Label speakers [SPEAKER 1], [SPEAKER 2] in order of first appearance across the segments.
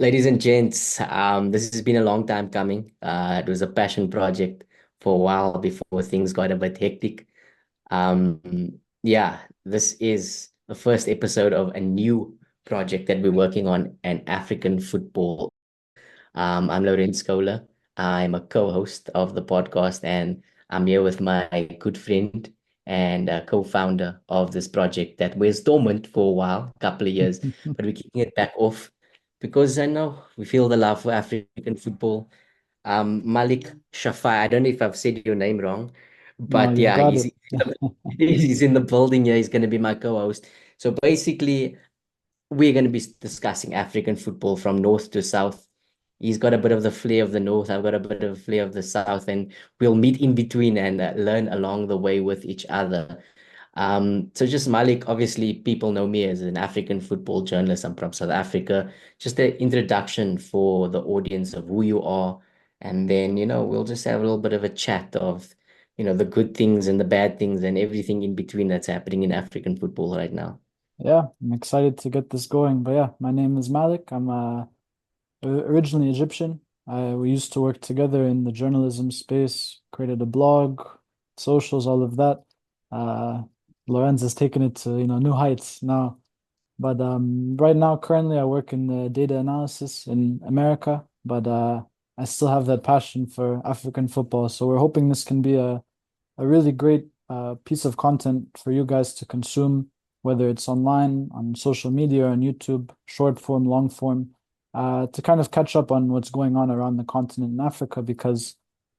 [SPEAKER 1] Ladies and gents, this has been a long time coming. It was a passion project for a while before things got a bit hectic. Yeah, this is the first episode of a new project that we're working on, an African football. I'm Lorenz Scholar. I'm a co-host of the podcast, and I'm here with my good friend and co-founder of this project that was dormant for a while, a couple of years, but we're kicking it back off because I know we feel the love for African football. Malik Shafai, I don't know if I've said your name wrong,
[SPEAKER 2] No,
[SPEAKER 1] but
[SPEAKER 2] you've
[SPEAKER 1] yeah,
[SPEAKER 2] got it.
[SPEAKER 1] he's in the building here. He's going to be my co-host. So basically, we're going to be discussing African football from north to south. He's got a bit of the flair of the north. I've got a bit of the flair of the south, and we'll meet in between and learn along the way with each other. So just Malik, obviously, people know me as an African football journalist. I'm from South Africa. Just an introduction for the audience of who you are, and then we'll just have a little bit of a chat of the good things and the bad things and everything in between that's happening in African football right now.
[SPEAKER 2] Yeah, I'm excited to get this going. But yeah, my name is Malik. I'm originally Egyptian. We used to work together in the journalism space, created a blog, socials, all of that. Uh, Lorenz has taken it to, new heights now. But right now, currently, I work in the data analysis in America, but I still have that passion for African football. So we're hoping this can be a really great piece of content for you guys to consume, whether it's online, on social media, on YouTube, short form, long form, to kind of catch up on what's going on around the continent in Africa because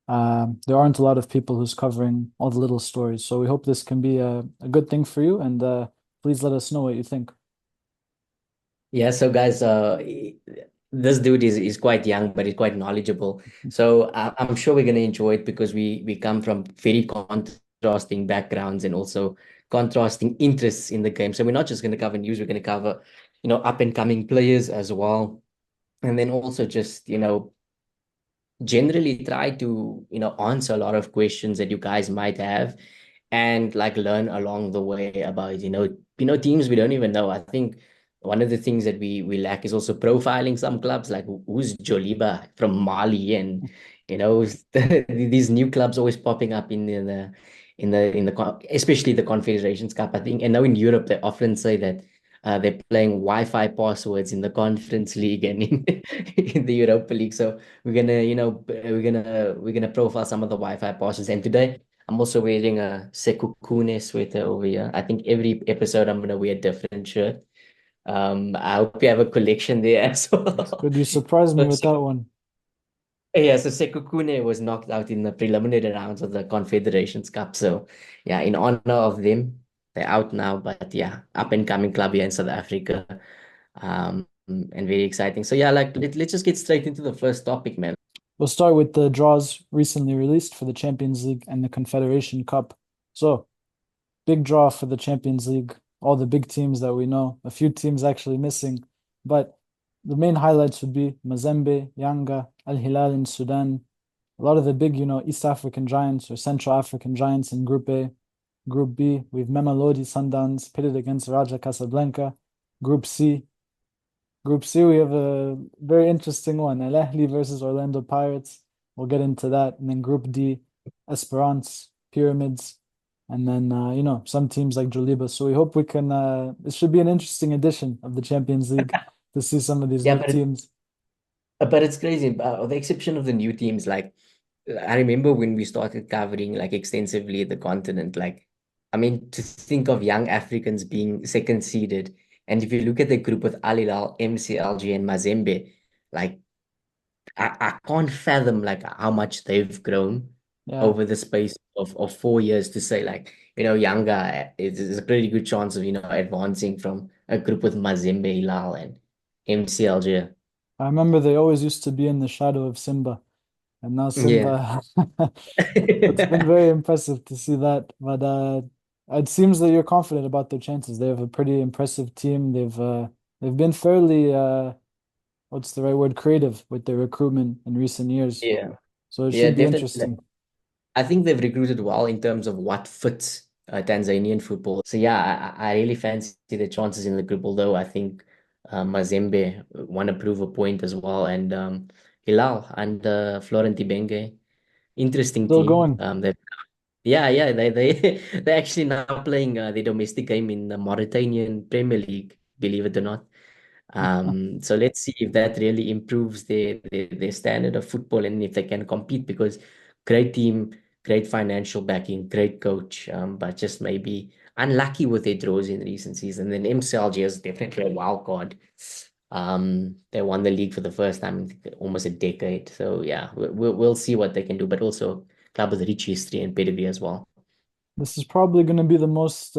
[SPEAKER 2] there aren't a lot of people who's covering all the little stories. So we hope this can be a good thing for you, and please let us know what you think.
[SPEAKER 1] Yeah, so guys, this dude is quite young, but he's quite knowledgeable. So I'm sure we're gonna enjoy it because we come from very contrasting backgrounds and also contrasting interests in the game. So we're not just gonna cover news, we're gonna cover, up and coming players as well. And then also just, generally try to answer a lot of questions that you guys might have and like learn along the way about teams we don't even know. I think one of the things that we lack is also profiling some clubs like who's Joliba from Mali, and these new clubs always popping up especially the Confederations Cup, I think. And now in Europe they often say that they're playing Wi-Fi passwords in the Conference League and in the Europa League. So we're gonna, we're gonna profile some of the Wi-Fi passes. And today I'm also wearing a Sekukune sweater over here. I think every episode I'm gonna wear a different shirt. I hope you have a collection there as well.
[SPEAKER 2] Could you surprise me
[SPEAKER 1] So,
[SPEAKER 2] with that one?
[SPEAKER 1] yeah, so Sekukune was knocked out in the preliminary rounds of the Confederations Cup. So yeah, in honor of them, they're out now. But yeah, up and coming club here in South Africa. And very exciting. So yeah, like let's just get straight into the first topic, man.
[SPEAKER 2] We'll start with the draws recently released for the Champions League and the Confederation Cup. So, big draw for the Champions League, all the big teams that we know, a few teams actually missing. But the main highlights would be Mazembe, Yanga, Al Hilal in Sudan, a lot of the big, East African giants or Central African giants in Group A. Group B, we've Mamelodi Sundowns pitted against Raja Casablanca. Group C, Group C, we have a very interesting one, Al Ahly versus Orlando Pirates. We'll get into that. And then Group D, Esperance, Pyramids, and then some teams like Joliba. So we hope we can. It should be an interesting edition of the Champions League to see some of these
[SPEAKER 1] Yeah,
[SPEAKER 2] new teams.
[SPEAKER 1] but it's crazy. With the exception of the new teams, like I remember when we started covering like extensively the continent, like I mean, to think of young Africans being second seeded, and if you look at the group with Al Hilal, MCLG, and Mazembe, like I can't fathom like how much they've grown
[SPEAKER 2] Yeah,
[SPEAKER 1] over the space of 4 years to say like, Yanga is a pretty good chance of, advancing from a group with Mazembe, Hilal, and MCLG.
[SPEAKER 2] I remember they always used to be in the shadow of Simba, and now
[SPEAKER 1] Yeah.
[SPEAKER 2] Simba. It's been very impressive to see that. But it seems that you're confident about their chances. They have a pretty impressive team. They've been fairly what's the right word? Creative with their recruitment in recent years.
[SPEAKER 1] Yeah.
[SPEAKER 2] So it
[SPEAKER 1] Yeah,
[SPEAKER 2] should be
[SPEAKER 1] definitely. Like,
[SPEAKER 2] interesting.
[SPEAKER 1] I think they've recruited well in terms of what fits Tanzanian football. So yeah, I really fancy the chances in the group, although I think Mazembe want to prove a point as well, and Hilal and Florent Ibenge. Interesting
[SPEAKER 2] Still
[SPEAKER 1] team.
[SPEAKER 2] going.
[SPEAKER 1] Yeah, they're actually now playing the domestic game in the Mauritanian Premier League, believe it or not. So let's see if that really improves their standard of football and if they can compete because great team, great financial backing, great coach, but just maybe unlucky with their draws in recent season. Then MCLG is definitely a wild card. They won the league for the first time in almost a decade. So yeah, we'll see what they can do, but also club with rich history and pedigree as well.
[SPEAKER 2] This is probably going to be the most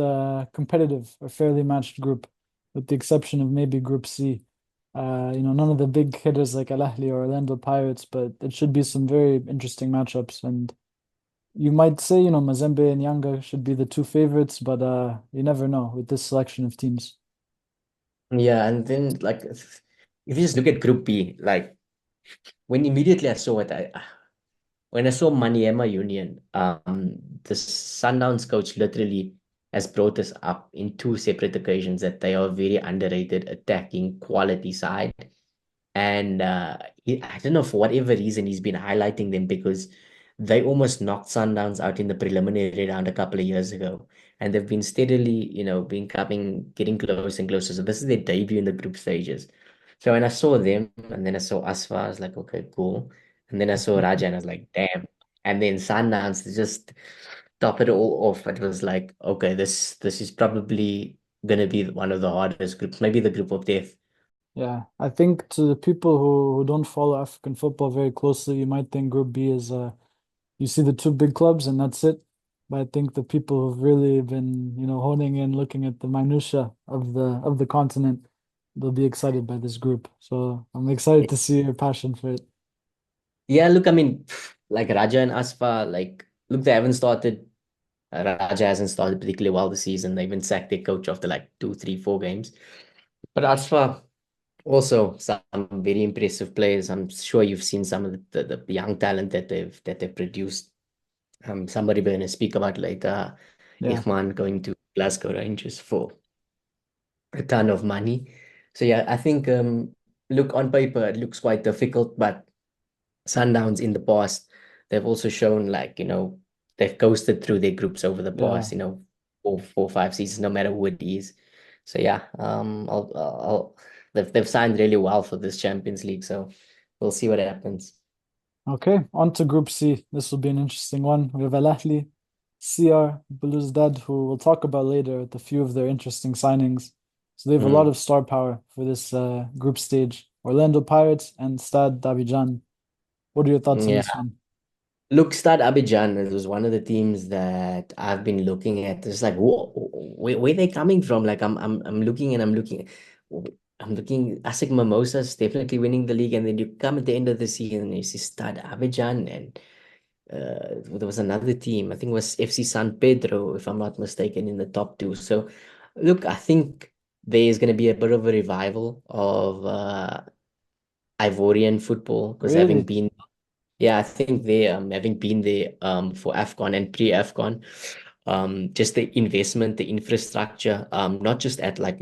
[SPEAKER 2] competitive or fairly matched group, with the exception of maybe Group C. None of the big hitters like Al Ahly or Orlando Pirates, but it should be some very interesting matchups. And you might say, Mazembe and Yanga should be the two favorites, but you never know with this selection of teams.
[SPEAKER 1] Yeah, and then like if you just look at Group B, like when immediately I saw it, when I saw Maniema Union, the Sundowns coach literally has brought us up in two separate occasions that they are very underrated attacking quality side. And I don't know, for whatever reason, he's been highlighting them because they almost knocked Sundowns out in the preliminary round a couple of years ago. And they've been steadily, been coming, getting closer and closer. So this is their debut in the group stages. So when I saw them and then I saw Asfa, I was like, okay, cool. And then I saw Raja and I was like, damn. And then Sundowns to just top it all off. It was like, okay, this is probably gonna be one of the hardest groups, maybe the group of death.
[SPEAKER 2] Yeah, I think to the people who don't follow African football very closely, you might think Group B is you see the two big clubs and that's it. But I think the people who've really been, honing in, looking at the minutia of the continent, they'll be excited by this group. So I'm excited to see your passion for it.
[SPEAKER 1] Yeah, look, I mean, like Raja and Asfa, like, look, they haven't started. Raja hasn't started particularly well this season. They even sacked their coach after like two, three, 4 games. But Asfa also some very impressive players. I'm sure you've seen some of the young talent that they've produced. Somebody we're going to speak about later.
[SPEAKER 2] Yeah.
[SPEAKER 1] Ikhman going to Glasgow Rangers for a ton of money. So yeah, I think look on paper it looks quite difficult, but Sundowns in the past, they've also shown like, they've coasted through their groups over the
[SPEAKER 2] Yeah.
[SPEAKER 1] past, 4, 5 seasons, no matter who it is. So yeah, they've signed really well for this Champions League. So we'll see what happens.
[SPEAKER 2] Okay, on to Group C. This will be an interesting one. We have Al Ahly, CR, Belouizdad, who we'll talk about later with a few of their interesting signings. So they have a lot
[SPEAKER 1] Mm.
[SPEAKER 2] of star power for this group stage. Orlando Pirates and Stade d'Abidjan. What are your thoughts on
[SPEAKER 1] Yeah.
[SPEAKER 2] this one?
[SPEAKER 1] Look, Stade Abidjan it was one of the teams that I've been looking at. It's like, where they coming from? Like, I'm looking and I'm looking. ASIC Mimosas definitely winning the league, and then you come at the end of the season and you see Stade Abidjan, and there was another team. I think it was FC San Pedro, if I'm not mistaken, in the top two. So, look, I think there's going to be a bit of a revival of Ivorian football because having
[SPEAKER 2] Really?
[SPEAKER 1] been yeah, I think they having been there for AFCON and pre-AFCON, just the investment, the infrastructure, not just at like,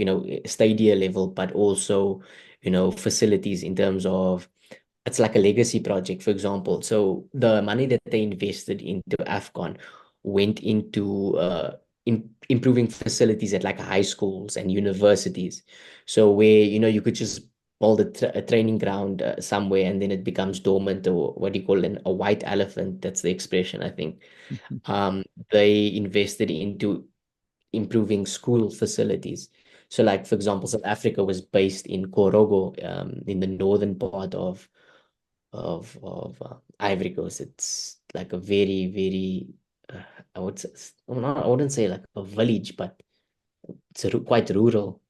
[SPEAKER 1] stadia level, but also, facilities in terms of it's like a legacy project, for example. So the money that they invested into AFCON went into improving facilities at like high schools and universities. So where, you could just build a training ground somewhere and then it becomes dormant or what do you call it, a white elephant. That's the expression, I think. They invested into improving school facilities. So like, for example, South Africa was based in Korogo, in the northern part of Ivory Coast. It's like a very, very, I would say, well, I wouldn't say like a village, but it's quite rural.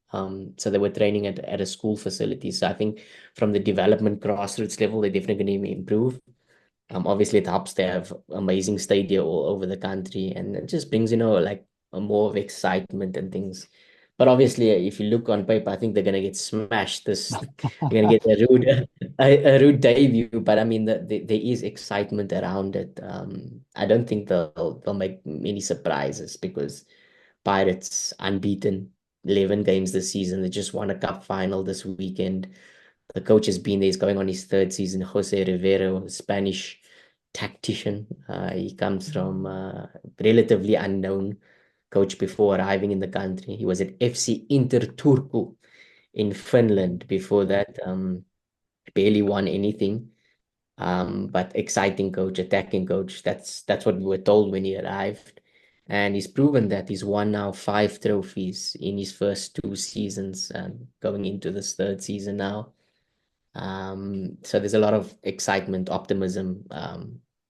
[SPEAKER 1] So they were training at a school facility. So I think from the development grassroots level, they're definitely going to improve. Obviously it helps to have amazing stadia all over the country, and it just brings, like a more of excitement and things. But obviously, if you look on paper, I think they're gonna get smashed. They're gonna get a rude, a rude debut. But I mean, there is excitement around it. I don't think they'll make many surprises because Pirates unbeaten. 11 games this season. They just won a cup final this weekend. The coach has been there. He's going on his third season. Jose Rivero, Spanish tactician. He comes from relatively unknown coach before arriving in the country. He was at FC Inter Turku in Finland before that. Barely won anything. But exciting coach, attacking coach. That's what we were told when he arrived. And he's proven that he's won now 5 trophies in his first 2 seasons and going into this third season now. So there's a lot of excitement, optimism,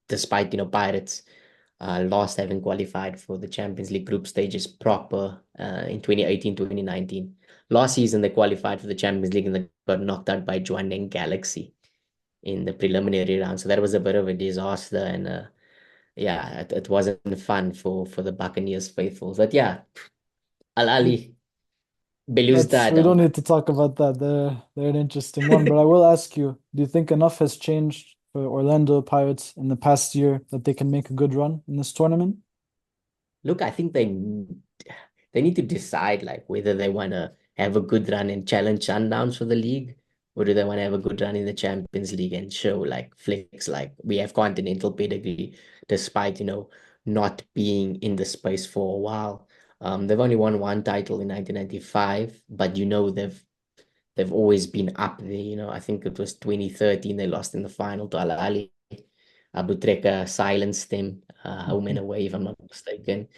[SPEAKER 1] despite, Pirates lost having qualified for the Champions League group stages proper in 2018, 2019. Last season, they qualified for the Champions League and they got knocked out by Jwaneng Galaxy in the preliminary round. So that was a bit of a disaster. And yeah, it wasn't fun for the Buccaneers faithful. But yeah, Al Ali,
[SPEAKER 2] That's we
[SPEAKER 1] Belouizdad.
[SPEAKER 2] don't need to talk about that. They're an interesting one, but I will ask you, do you think enough has changed for Orlando Pirates in the past year that they can make a good run in this tournament?
[SPEAKER 1] Look, I think they need to decide like whether they want to have a good run and challenge Sundowns for the league, or do they want to have a good run in the Champions League and show like flicks like we have continental pedigree, despite not being in the space for a while. They've only won one title in 1995, but they've always been up there. I think it was 2013 they lost in the final to Al Ahly. Abu Treka silenced them home and away, if I'm not mistaken.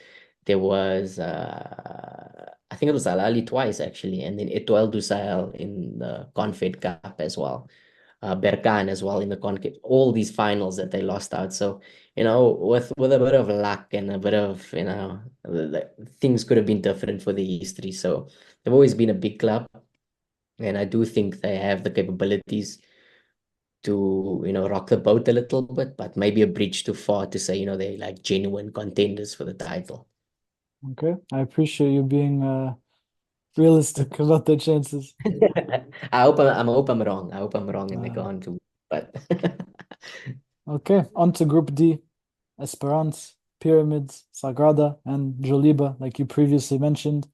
[SPEAKER 1] There was, I think it was Al Ahly twice actually, and then Etoile du Sahel in the Confed Cup as well. Berkane as well in the Concave. All these finals that they lost out. So, with a bit of luck and a bit of, things could have been different for the history. So they've always been a big club, and I do think they have the capabilities to, rock the boat a little bit, but maybe a bridge too far to say, they're like genuine contenders for the title.
[SPEAKER 2] Okay, I appreciate you being realistic about their chances.
[SPEAKER 1] I hope I'm wrong. I hope I'm wrong and they go
[SPEAKER 2] Uh,
[SPEAKER 1] on to, but
[SPEAKER 2] okay, on to Group D. Esperance, Pyramids, Sagrada, and Joliba, like you previously mentioned.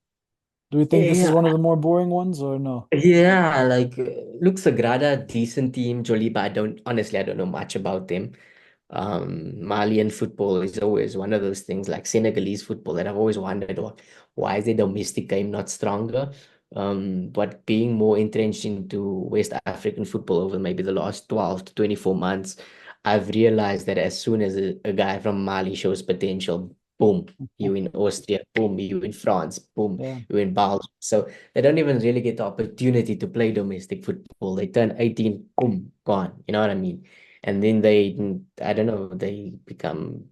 [SPEAKER 2] Do we think this is
[SPEAKER 1] yeah,
[SPEAKER 2] one of the more boring ones or no?
[SPEAKER 1] yeah, like look, Sagrada, decent team. Joliba, I don't know much about them. Malian football is always one of those things like Senegalese football that I've always wondered why is the domestic game not stronger? But being more entrenched into West African football over maybe the last 12 to 24 months, I've realized that as soon as a guy from Mali shows potential, boom, you in Austria, boom, you in France, boom,
[SPEAKER 2] Yeah,
[SPEAKER 1] you in Belgium. So they don't even really get the opportunity to play domestic football. They turn 18, boom, gone. You know what I mean? And then I don't know, they become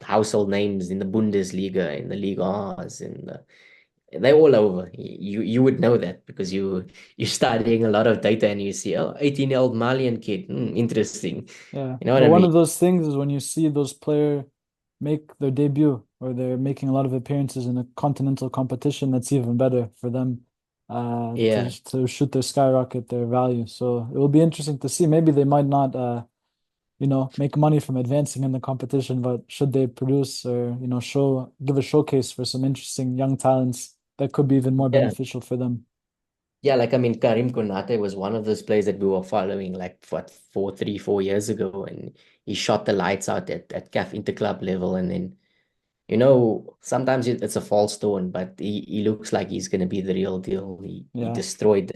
[SPEAKER 1] household names in the Bundesliga, in the Liga A's, they're all over. You would know that because you're studying a lot of data and you see, oh, 18-year-old Malian kid, interesting.
[SPEAKER 2] yeah.
[SPEAKER 1] You know what
[SPEAKER 2] But
[SPEAKER 1] I
[SPEAKER 2] one
[SPEAKER 1] mean?
[SPEAKER 2] of those things is when you see those players make their debut or they're making a lot of appearances in a continental competition, that's even better for them
[SPEAKER 1] Yeah.
[SPEAKER 2] to shoot their skyrocket their value. So it will be interesting to see. Maybe they might not make money from advancing in the competition, but should they produce or, give a showcase for some interesting young talents, that could be even more
[SPEAKER 1] Yeah.
[SPEAKER 2] beneficial for them.
[SPEAKER 1] Yeah, like I mean, Karim Konate was one of those players that we were following like what 4 years ago, and he shot the lights out at CAF Interclub level, and then sometimes it's a false dawn, but he looks like he's going to be the real deal. He
[SPEAKER 2] Yeah,
[SPEAKER 1] destroyed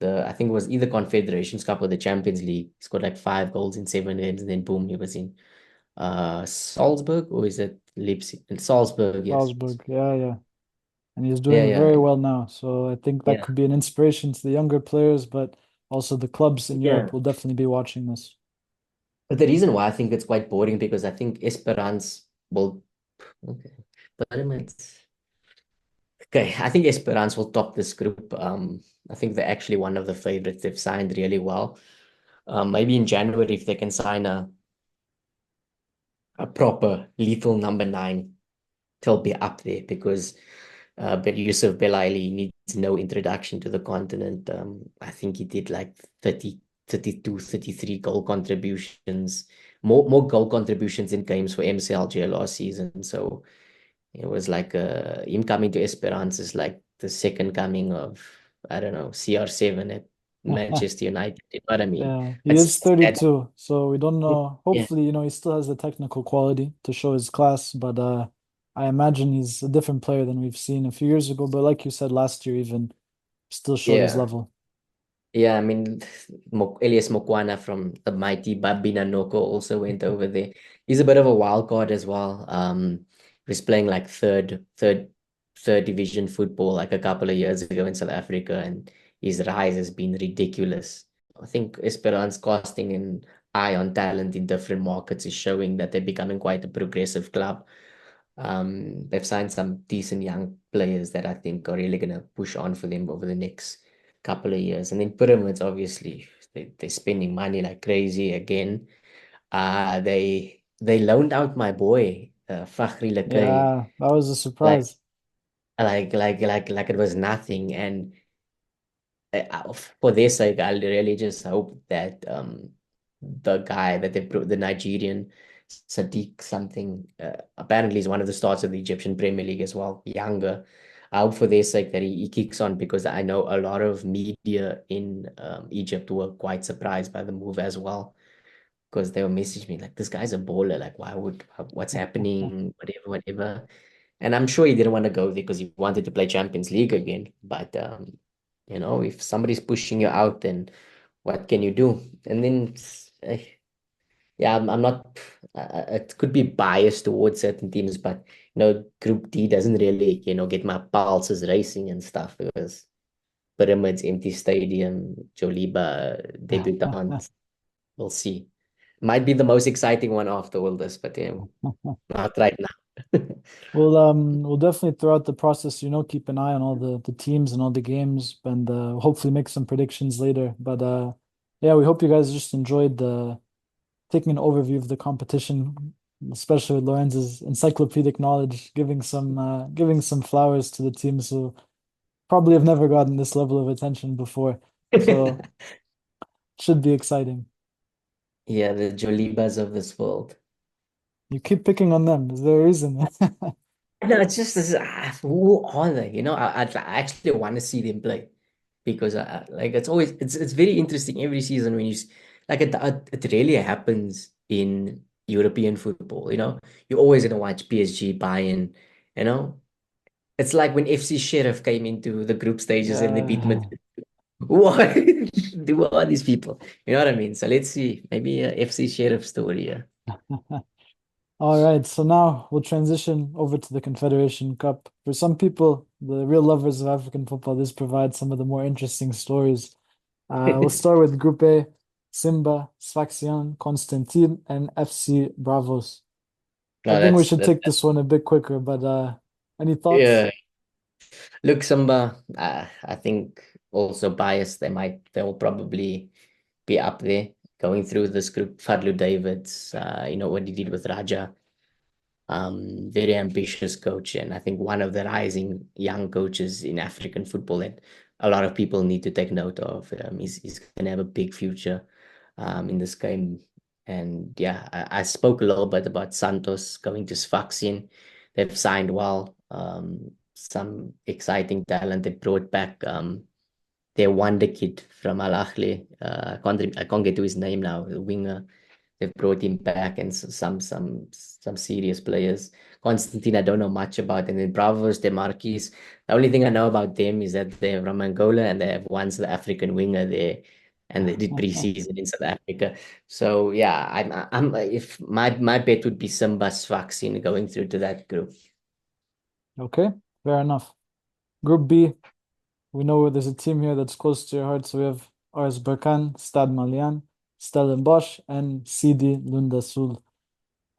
[SPEAKER 1] I think it was either Confederations Cup or the Champions League. He scored like 5 goals in 7 games, and then boom, he was in Salzburg, or is it Leipzig? In Salzburg, yes.
[SPEAKER 2] Salzburg. Yeah, yeah. And he's
[SPEAKER 1] Yeah,
[SPEAKER 2] doing
[SPEAKER 1] yeah,
[SPEAKER 2] very well now. So I think that
[SPEAKER 1] yeah.
[SPEAKER 2] could be an inspiration to the younger players, but also the clubs in
[SPEAKER 1] Yeah.
[SPEAKER 2] Europe will definitely be watching this.
[SPEAKER 1] But the reason why I think it's quite boring because I think Esperance will, okay, Pyramids. Okay, I think Esperance will top this group. I think they're actually one of the favorites. They've signed really well. Maybe in January, if they can sign a proper lethal number 9, they'll be up there because but Yusuf Belaili needs no introduction to the continent. I think he did like 30, 32, 33 goal contributions, more goal contributions in games for MCLG last season. So it was like him coming to Esperance is like the second coming of, I don't know, CR7 at Manchester United. You know what I mean?
[SPEAKER 2] Yeah, he
[SPEAKER 1] It's
[SPEAKER 2] is
[SPEAKER 1] just that,
[SPEAKER 2] 32, so we don't know.
[SPEAKER 1] yeah,
[SPEAKER 2] Hopefully, he still has the technical quality to show his class, but I imagine he's a different player than we've seen a few years ago. But like you said, last year even still showed his
[SPEAKER 1] yeah.
[SPEAKER 2] level.
[SPEAKER 1] Yeah, I mean, Elias Mokwana from the mighty Babina Noko also went over there. He's a bit of a wild card as well. He was playing like third division football like a couple of years ago in South Africa, and his rise has been ridiculous. I think Esperance casting an eye on talent in different markets is showing that they're becoming quite a progressive club. They've signed some decent young players that I think are really going to push on for them over the next couple of years. And then Pyramids, obviously, they're spending money like crazy again. They loaned out my boy, Fakhri Lakay,
[SPEAKER 2] Yeah, that was a
[SPEAKER 1] like
[SPEAKER 2] surprise.
[SPEAKER 1] like it was nothing. And for their sake, I'll really just hope that the guy that they brought, the Nigerian Sadiq something, apparently he's one of the stars of the Egyptian Premier League as well, younger. I hope for their sake that he kicks on because I know a lot of media in Egypt were quite surprised by the move as well because they were messaging me like, this guy's a baller. Like, what's happening? Whatever, whatever. And I'm sure he didn't want to go there because he wanted to play Champions League again. But if somebody's pushing you out, then what can you do? And then, yeah, I'm not. It could be biased towards certain teams, but Group D doesn't really, get my pulses racing and stuff because Pyramids, empty stadium, Joliba, debutants. We'll see. Might be the most exciting one after all this, but yeah, not right now.
[SPEAKER 2] We'll definitely throughout the process, keep an eye on all the teams and all the games, and hopefully make some predictions later. But yeah, we hope you guys just enjoyed the taking an overview of the competition, especially with Lorenz's encyclopedic knowledge, giving some flowers to the teams who probably have never gotten this level of attention before. So should be exciting.
[SPEAKER 1] Yeah, the Jolibas of this world.
[SPEAKER 2] You keep picking on them. Is there a reason?
[SPEAKER 1] No, it's just this, who are they? I actually want to see them play because like it's very interesting every season when like it really happens in European football. You're always gonna watch PSG, Bayern. You know, it's like when FC Sheriff came into the group stages and they beat
[SPEAKER 2] Yeah.
[SPEAKER 1] Madrid. What? Who are these people? You know what I mean? So let's see, maybe a FC Sheriff story. Yeah.
[SPEAKER 2] All right, so now we'll transition over to the Confederation Cup. For some people, the real lovers of African football, this provides some of the more interesting stories. We'll start with Group A, Simba, Sfaxian, Constantine, and FC Bravos. I
[SPEAKER 1] No,
[SPEAKER 2] think we
[SPEAKER 1] that's
[SPEAKER 2] should
[SPEAKER 1] that.
[SPEAKER 2] take this one a bit quicker, but any thoughts?
[SPEAKER 1] Yeah. Look, Simba, I think also biased. They will probably be up there going through this group. Fadlu Davids, what he did with Raja. Very ambitious coach, and I think one of the rising young coaches in African football that a lot of people need to take note of. He's going to have a big future in this game. And yeah, I spoke a little bit about Santos going to Sfaxien. They've signed well. Some exciting talent. They brought back their wonder kid from Al Ahly. I can't get to his name now. The winger. They've brought him back and some serious players. Constantine, I don't know much about. And then Bravos, the Marquis. The only thing I know about them is that they're from Angola and they have one South African winger there, and they did preseason in South Africa. So yeah, I'm if my bet would be Simba Sfaxien going through to that group.
[SPEAKER 2] Okay, fair enough. Group B, we know there's a team here that's close to your heart, so we have RS Berkane, Stade Malien, Stellenbosch, and CD Lundasul.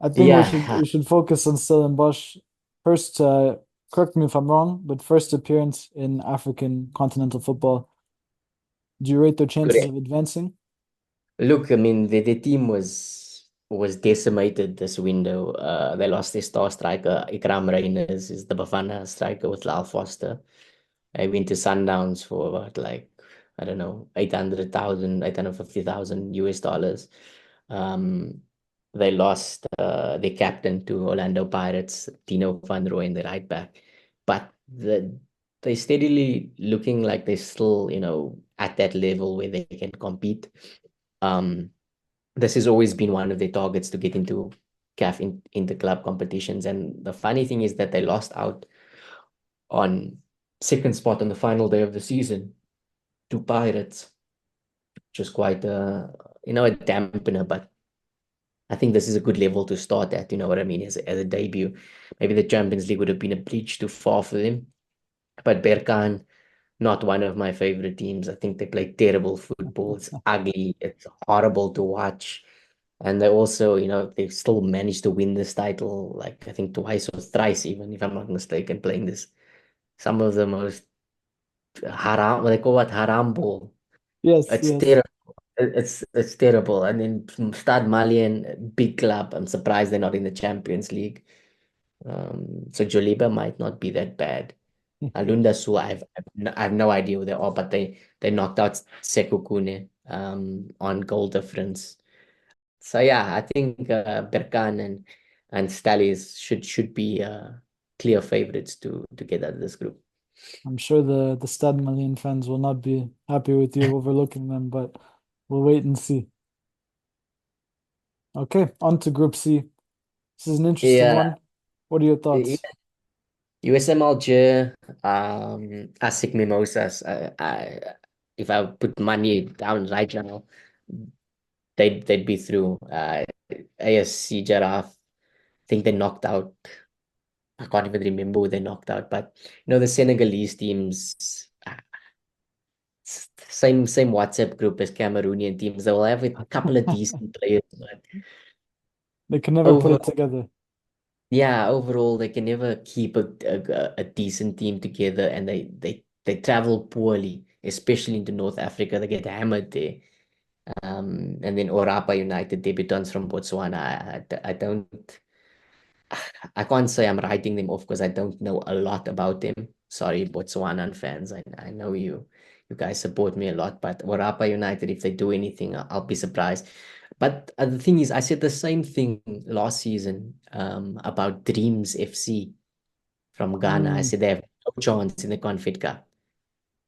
[SPEAKER 2] I think we should
[SPEAKER 1] Yeah,
[SPEAKER 2] we should focus on Stellenbosch first. Correct me if I'm wrong, but first appearance in African continental football. Do you rate their chances
[SPEAKER 1] correct.
[SPEAKER 2] of advancing?
[SPEAKER 1] Look, I mean, the team was decimated this window. They lost their star striker. Ikram Reyners is the Bafana striker with Lal Foster. I went to Sundowns for about like, I don't know, 800,000, 850,000 US dollars. Um, they lost their captain to Orlando Pirates, Tino Van Rooyen, the right back. But they're steadily looking like they're still, at that level where they can compete. Um, this has always been one of their targets to get into CAF in the club competitions. And the funny thing is that they lost out on second spot on the final day of the season to Pirates, which was quite a dampener, but I think this is a good level to start at, you know what I mean, as a debut. Maybe the Champions League would have been a bridge too far for them. But Berkan, not one of my favorite teams. I think they play terrible football. It's ugly. It's horrible to watch. And they also, they still managed to win this title, like I think twice or thrice, even if I'm not mistaken, playing this. Some of the most haram, what they call it, haram ball.
[SPEAKER 2] Yes,
[SPEAKER 1] It's
[SPEAKER 2] yes.
[SPEAKER 1] terrible. It's terrible. And then Stade Malien, big club. I'm surprised they're not in the Champions League. So Joliba might not be that bad. Alunda Su, I have no idea who they are, but they knocked out Sekukune on goal difference. So yeah, I think Berkan and Stallies should be clear favorites to get out of this group.
[SPEAKER 2] I'm sure the Stade Malien fans will not be happy with you overlooking them, but we'll wait and see. Okay, on to Group C. This is an interesting
[SPEAKER 1] Yeah,
[SPEAKER 2] one. What are your
[SPEAKER 1] yeah.
[SPEAKER 2] thoughts?
[SPEAKER 1] USM Alger, ASIC Mimosas. If I put money down right now, they'd be through. ASC Giraffe, I think they knocked out. I can't even remember who they knocked out, but the Senegalese teams, same WhatsApp group as Cameroonian teams. They will have a couple of decent players, but
[SPEAKER 2] They can never put
[SPEAKER 1] over
[SPEAKER 2] it together.
[SPEAKER 1] yeah, overall they can never keep a decent team together, and they travel poorly, especially into North Africa. They get hammered there. And then Orapa United debutants from Botswana. I don't. I can't say I'm writing them off because I don't know a lot about them. Sorry, Botswanan fans. I know you guys support me a lot, but Orapa United, if they do anything, I'll be surprised. But the thing is, I said the same thing last season about Dreams FC from Ghana. I
[SPEAKER 2] Mm,
[SPEAKER 1] said they have no chance in the Confed Cup.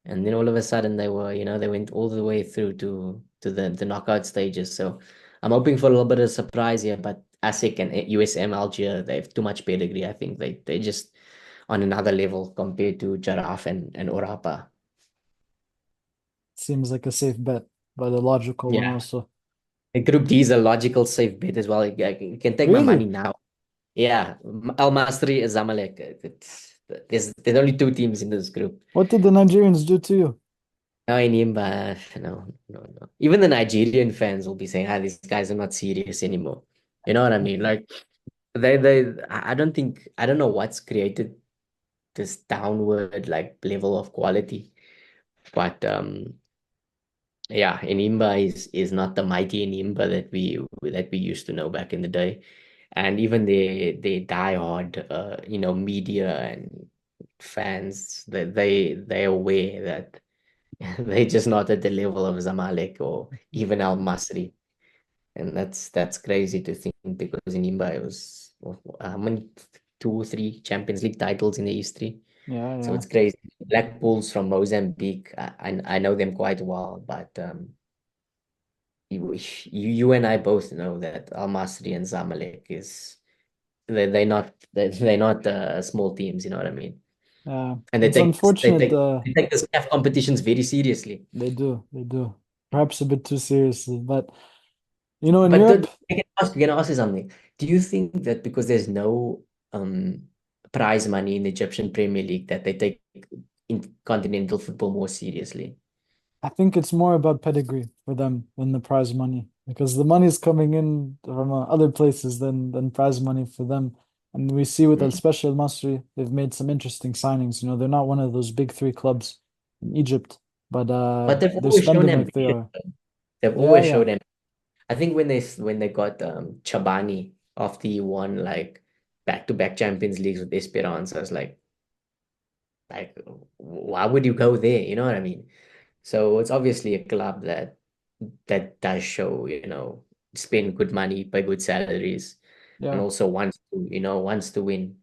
[SPEAKER 1] And then all of a sudden they went all the way through to the knockout stages. So I'm hoping for a little bit of surprise here, but ASIC and USM Alger, they have too much pedigree. I think they just on another level compared to Giraffe and Orapa.
[SPEAKER 2] seems like a safe bet, but a logical one
[SPEAKER 1] Yeah.
[SPEAKER 2] also.
[SPEAKER 1] And Group D is a logical safe bet as well. You can take my money
[SPEAKER 2] Really?
[SPEAKER 1] now. Yeah. Al Masri is Zamalek. There's only two teams in this group.
[SPEAKER 2] What did the Nigerians do to you?
[SPEAKER 1] No, in Imba, no. Even the Nigerian fans will be saying, these guys are not serious anymore. You know what I mean? Like I don't think, I don't know what's created this downward like level of quality, but yeah, Inimba is not the mighty Inimba that we used to know back in the day, and even the diehard, media and fans that they're aware that. They're just not at the level of Zamalek or even Al Masri. And that's crazy to think because in Imba it was how many 2 or 3 Champions League titles in the history.
[SPEAKER 2] Yeah,
[SPEAKER 1] So
[SPEAKER 2] yeah.
[SPEAKER 1] it's crazy. Black Bulls from Mozambique. I know them quite well, but you and I both know that Al Masri and Zamalek is they're not small teams, you know what I mean?
[SPEAKER 2] Yeah.
[SPEAKER 1] And
[SPEAKER 2] It's
[SPEAKER 1] they
[SPEAKER 2] unfortunate,
[SPEAKER 1] take they take the CAF competitions very seriously.
[SPEAKER 2] they do. Perhaps a bit too seriously, but you know, in
[SPEAKER 1] But
[SPEAKER 2] Europe,
[SPEAKER 1] can I ask you something? Do you think that because there's no um prize money in the Egyptian Premier League that they take in continental football more seriously?
[SPEAKER 2] I think it's more about pedigree for them than the prize money because the money's coming in from other places than prize money for them. And we see with
[SPEAKER 1] Mm.
[SPEAKER 2] especially Al Masry, they've made some interesting signings. You know, they're not one of those big three clubs in Egypt, but
[SPEAKER 1] But they've
[SPEAKER 2] they're
[SPEAKER 1] always shown
[SPEAKER 2] spending like they
[SPEAKER 1] ambition.
[SPEAKER 2] are.
[SPEAKER 1] They've
[SPEAKER 2] Yeah,
[SPEAKER 1] always
[SPEAKER 2] yeah,
[SPEAKER 1] showed them. I think when they got Chabani after he won like back-to-back Champions Leagues with Esperance, I was like why would you go there? You know what I mean? So it's obviously a club that does show, spend good money, pay good salaries, and
[SPEAKER 2] yeah.
[SPEAKER 1] also wants to win.